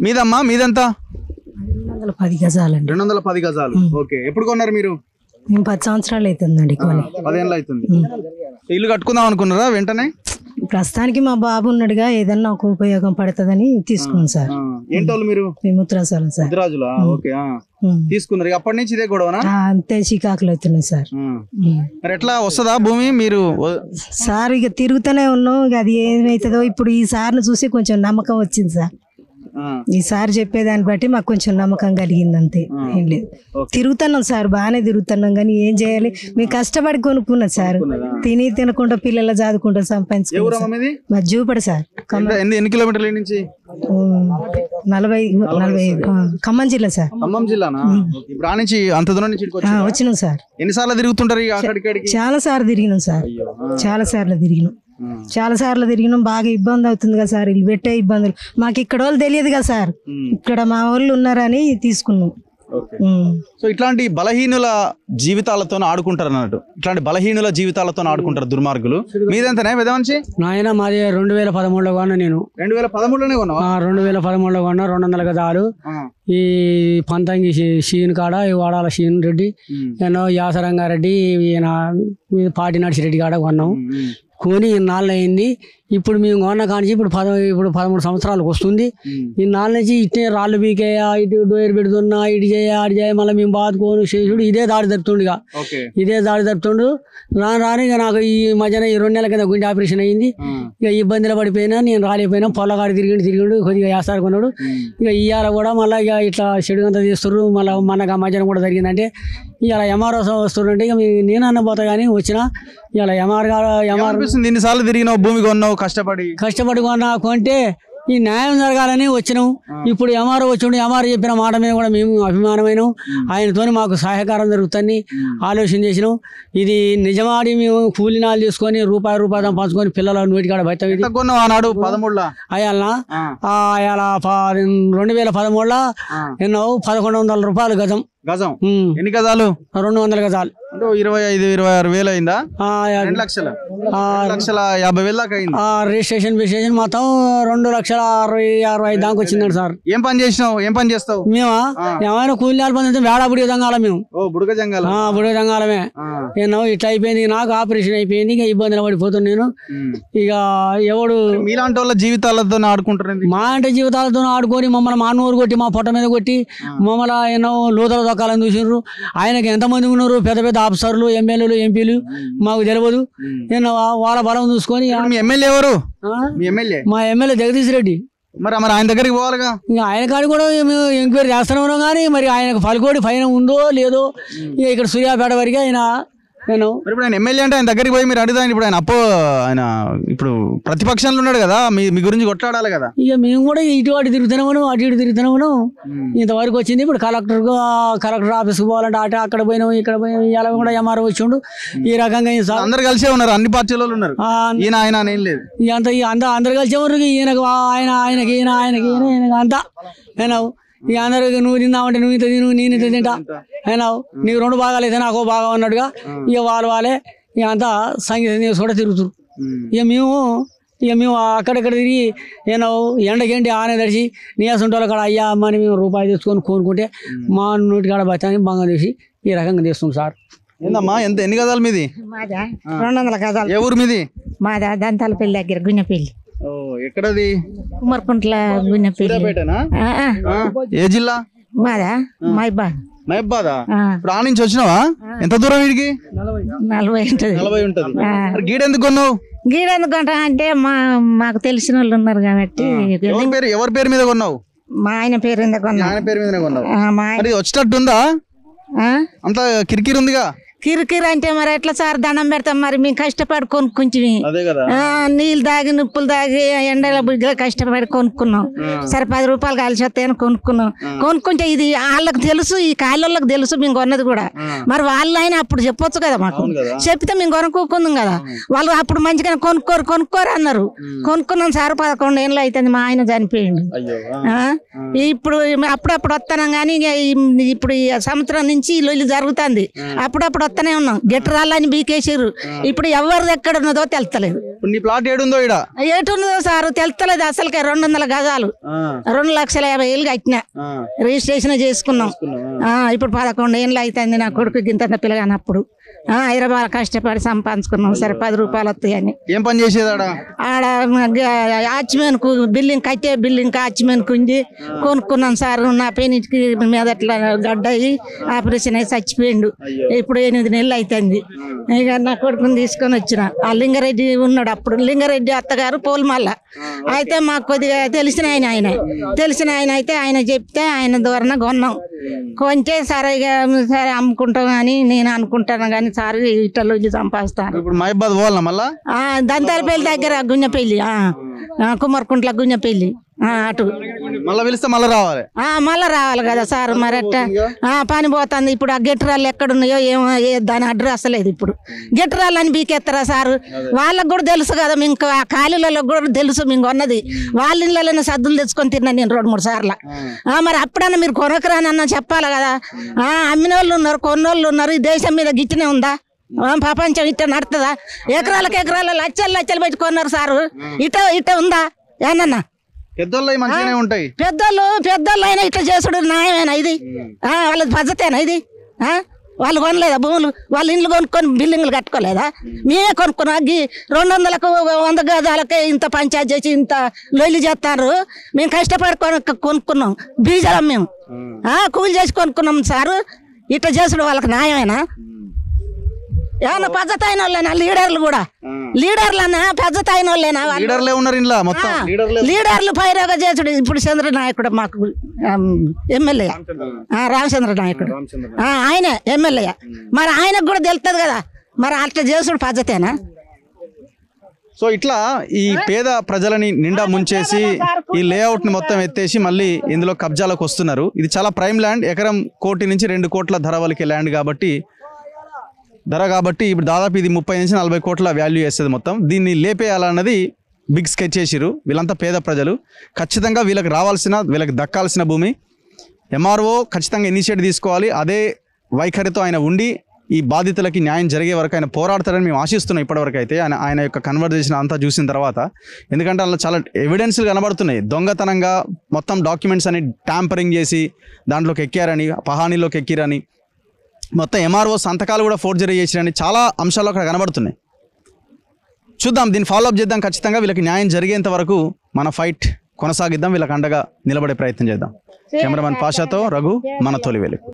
మీదమ్మా మీదంతా 210 గజాలండి. 210 గజాలు. ఓకే, ఎప్పుడు కొన్నారు మీరు? మేము 10 సంవత్సరాలు అవుతుందండి కొని. 10 ఏళ్ళు అవుతుంది. ఇల్లు కట్టుకుందాం అనుకున్నారా వెంటనే? ప్రస్తుతానికి మా బాబు ఉన్నాడుగా, ఏదన్నా ఒక ఉపయోగం పడుతుందని తీసుకున్నాం సార్. ఏంటోళ్ళు మీరు? మేము ఉత్తరాసాలం సార్. ముద్రాజులా? ఓకే, తీసుకున్నారు. అప్పటి నుంచి ఇదే గొడవనా? అంతే చికాకులు అవుతున్నాయి సార్. మరి ఎట్లా వస్తుందా భూమి మీరు? సార్ ఇక తిరుగుతూనే ఉన్నాం, ఇక అది ఏమైతుందో. ఇప్పుడు ఈ సార్ను చూసి కొంచెం నమ్మకం వచ్చింది సార్. ఈ సార్ చెప్పేదాన్ని బట్టి మాకు కొంచెం నమ్మకం కలిగింది, అంతే, ఏం లేదు. తిరుగుతున్నాం సార్, బాగానే తిరుగుతున్నాం, కానీ ఏం చేయాలి? మేము కష్టపడి కొనుక్కున్నాం సార్. తినకుండా పిల్లలు చదువుకుంటా సంపాదించుకుంటాం. మా జూపడి సార్. ఎన్ని కిలోమీటర్ల నుంచి? 45 ఖమ్మం జిల్లా సార్. ఖమ్మం జిల్లానా? ఇప్పుడు ఆ నుంచి అంత దూరం నుంచి వచ్చినాం సార్. ఎన్నిసార్లు తిరుగుతుంటారు? చాలా సార్లు తిరిగినాం సార్, చాలా సార్లు తిరిగినాం. బాగా ఇబ్బంది అవుతుంది కదా సార్, ఇల్లు పెట్టే ఇబ్బందులు మాకు ఇక్కడ వాళ్ళు తెలియదు కదా సార్. ఇక్కడ మా వాళ్ళు ఉన్నారని తీసుకున్నాం. సో ఇట్లాంటి బలహీనుల జీవితాలతో ఆడుకుంటారు అన్నట్టు. ఇట్లాంటి బలహీనుల జీవితాలతో ఆడుకుంటారు దుర్మార్గులు. మీదంతనే పెదవంచి? నాయన మాది 2013లో కొన్నా నేను. 2013లోనే కొన్నా? 2013లో కొన్నా. 200 గజాలు. ఈ పంతంగి షీన్ కాడ వాడాల షీన్ రెడ్డి, నేను యాసరంగారెడ్డి, ఈయన పాటి నడిచిరెడ్డి కాడ కొన్నాం. కొని ఇన్నాళ్ళు అయింది. ఇప్పుడు మేము కొన్న కానించి ఇప్పుడు 13 సంవత్సరాలకు వస్తుంది. ఇన్నాళ్ళ నుంచి ఇట్టే రాళ్ళు బీకేయ, ఇటు డోయర్ పెడుతున్నా, ఇటు చేయ ఆడి చేయ, మళ్ళీ మేము బాదుకోను చేసుడు ఇదే దాడి జరుపుతుండు. ఇదే దాడి జరుపుతుండు. రాను ఇక నాకు ఈ మధ్యన ఈ 2 నెలల కింద గుండె ఆపరేషన్ అయింది. ఇక ఇబ్బందులు పడిపోయినా, నేను రాలేకపోయినా. పొల్లగాడు తిరిగిండు కొద్దిగా వేస్తారు కొన్నాడు. ఇక ఇవాళ కూడా మళ్ళీ ఇక ఇట్లా చెడుగంతా చేస్తున్నారు. మళ్ళీ మనకు మధ్యన కూడా జరిగిందంటే ఇలా ఎంఆర్ఓ వస్తుందంటే ఇక నేను అన్నపోతా కానీ వచ్చిన ఇలా ఎంఆర్ ఎన్నిసార్లు తిరిగినావు? భూమి కొన్నావు కష్టపడి కొంటే ఈ న్యాయం జరగాలని వచ్చినాం. ఇప్పుడు ఎంఆర్ఓ వచ్చిండు. ఎంఆర్ఓ చెప్పిన మాట మీద కూడా మేము అభిమానమైనాం. ఆయనతో మాకు సహకారం జరుగుతుంది ఆలోచన చేసినాం. ఇది నిజమాడి మేము కూలినాలు తీసుకొని రూపాయి పంచుకొని పిల్లల నోటికాడ బయట ఆనాడు 13 అయ్యాలనా అయాల 2013లో ఎన్నో 1100 రూపాయలు గజం. ఎన్ని గజాలు? 200 గజాలు. 25-26 వేలు అయిందా? 2,50,000 దాకా అయింది. రిజిస్ట్రేషన్ మొత్తం 2,60,65 దాకా వచ్చిందండి సార్. ఏం పని చేసినావు? ఏం పని చేస్తావు? మేమా ఏమైనా కూలీనాలు పని వేడా బుడిగ జంగాలం మేము. బుడగ జంగాలమే. నేను ఇట్లా అయిపోయింది, నాకు ఆపరేషన్ అయిపోయింది. ఇక ఇబ్బందులు పడిపోతున్నాను నేను. ఇక ఎవడు మీలాంటి వాళ్ళ జీవితాలతో ఆడుకుంటారు. మా అంటే జీవితాలతో ఆడుకొని మమ్మల్ని మా నోరు కొట్టి, మా పొట్ట మీద కొట్టి, మమ్మల్ని ఎన్నో లోతల దొక్కాలని చూసినారు. ఆయనకి ఎంతమంది ఉన్నారు? పెద్ద పెద్ద ఆఫీసర్లు, ఎమ్మెల్యేలు, ఎంపీలు, మాకు తెలియదు. నేను వాళ్ళ బలం చూసుకొని. ఎమ్మెల్యే ఎవరు? మా ఎమ్మెల్యే జగదీష్ రెడ్డి. మరి ఆయన దగ్గరికి పోవాలిగా. ఆయన కాడి కూడా మేము ఎంక్వైరీ చేస్తూనే ఉన్నాం. కానీ మరి ఆయనకు పలుకోడి ఫైన్ ఉందో లేదో. ఇక్కడ సూర్యాపేట వరకు ఆయన ఇప్పుడు ఆయన ఎమ్మెల్యే అంటే ఆయన దగ్గరికి పోయి మీరు అడుగుతాను. ఇప్పుడు ఆయన ఇప్పుడు ప్రతిపక్షంలో ఉన్నాడు కదా, మీ గురించి కొట్లాడాలి కదా. ఇక మేము కూడా ఇటు తిరుగుతున్నాము, అటు ఇటు తిరుగుతున్నాము. ఇంతవరకు వచ్చింది. ఇప్పుడు కలెక్టర్ ఆఫీస్కి పోవాలంటే అక్కడ పోయినాం, ఇక్కడ పోయినాం. ఇలా కూడా ఎంఆర్ఓ వచ్చిండు. ఈ రకంగా అందరు కలిసే ఉన్నారు, అన్ని పార్టీల వాళ్ళు ఉన్నారు. ఆయన ఏం లేదు. అందరు కలిసే ఉన్నారు. ఈయనకు ఆయనకి ఈయనకి అంతా ఇక అందరూ నువ్వు తిందామంటే నువ్వు ఇంత తిను, నేను ఇంత తింటా అయినావు. నీకు 2 భాగాలు అయితే నాకు భాగం అన్నట్టుగా ఇక వాళ్ళే ఇక అంతా సంగీతం కూడా తిరుగుతారు. ఇక మేము అక్కడెక్కడ తిరిగి ఎండకేంటి ఆనే తడిచి నీసంటోళ్ళ కాడ అయ్యా అమ్మని మేము రూపాయి తెచ్చుకొని కొనుక్కుంటే మా నోటి కాడ బతాన్ని బంగా తీసి ఈ రకంగా చేస్తాం సార్. ఏందమ్మా ఎన్ని గజాలు మీది? 200 గజాలు. ఏ ఊరు మీది? మాదా దంతాలపల్లి దగ్గర గున్నెపల్లి. ఎక్కడది? కుమర్కుంట్ల గున్నెపల్లి. ఏ జిల్లా? మాదా మహబాదా. ఇప్పుడు ఆ నుంచి వచ్చినావా? ఎంత దూరం వీడికి? 40 ఉంటుంది. గీడెందుకు కొన్నావు? గీడెందుకు అంటే మాకు తెలిసిన వాళ్ళు ఉన్నారు కాబట్టి. ఎవరి పేరు మీద కొన్నావు? మా ఆయన పేరు మీద కొన్నా. ఆయన పేరు మీద కొన్నావు. వచ్చేటట్టుందా? అంత కిరికిరి ఉందిగా. కిరికిరి అంటే మరి ఎట్లా సార్? దండం పెడతాం. మరి మేము కష్టపడి కొనుక్కుంటే నీళ్ళు దాగి నిప్పులు దాగి ఎండల బుగ్గిలో కష్టపడి కొనుక్కున్నాం. సరే 10 రూపాయలు కలిసి వస్తాయని కొనుక్కుంటే ఇది వాళ్ళకి తెలుసు, ఈ కాళ్ళకి తెలుసు మేము కొన్నది కూడా. మరి వాళ్ళు అయినా అప్పుడు చెప్పొచ్చు కదా, మాకు చెప్తే మేము కొనుక్కుందాం కదా. వాళ్ళు అప్పుడు మంచిగా కొనుక్కోరు అన్నారు. కొనుక్కున్నాం సార్. 11 ఏళ్ళు అవుతుంది. మా ఆయన చనిపోయిండు. ఇప్పుడు అప్పుడప్పుడు వస్తున్నాం కానీ ఇప్పుడు ఈ సంవత్సరం నుంచి ఇల్లు జరుగుతుంది. అప్పుడప్పుడు వస్తూనే ఉన్నాం. గెట్టరాళ్ళని బీకేసారు. ఇప్పుడు ఎవరిది ఎక్కడ ఉన్నదో తెలుస్తలేదు. ఇప్పుడు నీ ప్లాట్ ఏడుందో ఈడ ఎటుందో సారు తెలుస్తలేదు అసలుకే 200 గజాలు 2,50,000 కట్టినా రిజిస్ట్రేషన్ చేసుకున్నాం. ఇప్పుడు 11 ఏళ్ళు అవుతుంది నా కొడుకు గింత పిల్లగానప్పుడు. హైదరాబాద్ కష్టపడి సంపాదించుకున్నాం. సరే 10 రూపాయలు వస్తాయని. ఏం పని చేసేది ఆడ వాచ్మెన్ కు బిల్డింగ్ కట్టే బిల్డింగ్ వాచ్మెన్ కుంది కొనుక్కున్నాం సార్. నా పెన్నిటికి మీద అట్లా గడ్డ అయ్యి ఆపరేషన్ అయ్యి చచ్చిపోయిండు. ఇప్పుడు 8 నెలలు అవుతుంది. ఇక నా కొడుకుని తీసుకొని వచ్చిన. ఆ లింగారెడ్డి ఉన్నాడు అప్పుడు. లింగారెడ్డి అత్తగారు పోల్మల్ల అయితే మాకు కొద్దిగా తెలిసిన ఆయన అయితే ఆయన చెప్తే ఆయన దూరన కొన్నాం. కొంటే సరే సరే అమ్ముకుంటాం అని నేను అనుకుంటాను కానీ సార్ ఇటలో సంపాదిస్తాను. ఇప్పుడు మహబాద్ పోవాలన్నా మళ్ళా దంతాలపల్లి దగ్గర గుంజపల్లి కుమార్కుంట్ల గుంజపల్లి అటు మళ్ళీ పిలిస్తే మళ్ళీ రావాలి. మళ్ళీ రావాలి కదా సార్. మరి అట్ట పని పోతుంది. ఇప్పుడు ఆ గెట్టరాళ్ళు ఎక్కడున్నాయో ఏమో దాని అడ్రస్ లేదు. ఇప్పుడు గెట్టరాళ్ళు అని బీకెత్తరా సారు? వాళ్ళకు కూడా తెలుసు కదా. మీకు ఆ ఖాళీలలో కూడా తెలుసు మీకు ఉన్నది. వాళ్ళ ఇళ్ళలోనే సద్దులు తెచ్చుకొని తిన్నాను నేను 2-3 సార్లు. మరి అప్పుడన్నా మీరు కొనకరానన్నా చెప్పాలి కదా. అమ్మిన వాళ్ళు ఉన్నారు, కొన్నోళ్ళు ఉన్నారు. ఈ దేశం మీద గిట్టనే ఉందా? ప్రపంచం ఇట్ట నడుతుందా? ఎకరాల లక్షలు పెట్టుకున్నారు సారు. ఇట ఉందా ఏనన్నా? పెద్దోళ్ళు అయినా ఇట్లా చేసుడు న్యాయమేనా ఇది? వాళ్ళ పద్ధతేనా ఇది? వాళ్ళు కొనలేదా భూములు? వాళ్ళ ఇండ్లు కొనుక్కొని బిల్డింగ్లు కట్టుకోలేదా? మేమే కొనుక్కున్నా. 200కు 100 గజాలకే ఇంత పంచాయతీ చేసి ఇంత లొల్లి చేస్తారు. మేము కష్టపడి కొనుక్కున్నాం. బీజాలం మేము కూలి చేసి కొనుక్కున్నాం సారు. ఇట్లా చేసుడు వాళ్ళకి న్యాయమేనా? ఏమన్నా పద్ధతి అయిన వాళ్ళేనా లీడర్లు కూడా? లీడర్లు అన్నా పద్ధతి అయిన వాళ్ళేనా? లీడర్లు పైరోగ చేసుడు. ఇప్పుడు చంద్రనాయకుడు మాకు ఎమ్మెల్యే రామచంద్ర నాయకుడు ఆయన ఎమ్మెల్యే. మరి ఆయనకు కూడా తెలుస్తుంది కదా. మరి అట్లా చేసుడు పద్ధతేనా? సో ఇట్లా ఈ పేద ప్రజలని నిండా ముంచేసి ఈ లేఅవుట్ ని మొత్తం ఎత్తేసి మళ్ళీ ఇందులో కబ్జాలకు వస్తున్నారు. ఇది చాలా ప్రైమ్ ల్యాండ్. ఎకరం 1 కోటి నుంచి 2 కోట్ల ధర వలికే ల్యాండ్ కాబట్టి ఇప్పుడు దాదాపు ఇది 30 నుంచి 40 కోట్ల వాల్యూ వేస్తుంది మొత్తం. దీన్ని లేపేయాలన్నది బిగ్ స్కెచ్ చేసిరు. వీళ్ళంతా పేద ప్రజలు. ఖచ్చితంగా వీళ్ళకి దక్కాల్సిన భూమి ఎంఆర్ఓ ఖచ్చితంగా ఇనిషియేటివ్ తీసుకోవాలి. అదే వైఖరితో ఆయన ఉండి ఈ బాధితులకి న్యాయం జరిగే వరకు ఆయన పోరాడతారని మేము ఆశిస్తున్నాం. ఇప్పటివరకు అయితే ఆయన యొక్క కన్వర్జేషన్ అంతా చూసిన తర్వాత, ఎందుకంటే అందులో చాలా ఎవిడెన్స్లు కనబడుతున్నాయి. దొంగతనంగా మొత్తం డాక్యుమెంట్స్ అని ట్యాంపరింగ్ చేసి దాంట్లోకి ఎక్కారని, పహానీలోకి ఎక్కిరని, మొత్తం ఎంఆర్ఓ సంతకాలు కూడా ఫోర్జరీ చేసిరని చాలా అంశాలు అక్కడ కనబడుతున్నాయి. చూద్దాం, దీన్ని ఫాలోఅప్ చేద్దాం. ఖచ్చితంగా వీళ్ళకి న్యాయం జరిగేంత వరకు మన ఫైట్ కొనసాగిద్దాం. వీళ్ళకి అండగా నిలబడే ప్రయత్నం చేద్దాం. కెమెరామెన్ పాషాతో రఘు, మన తొలి వెలుగు.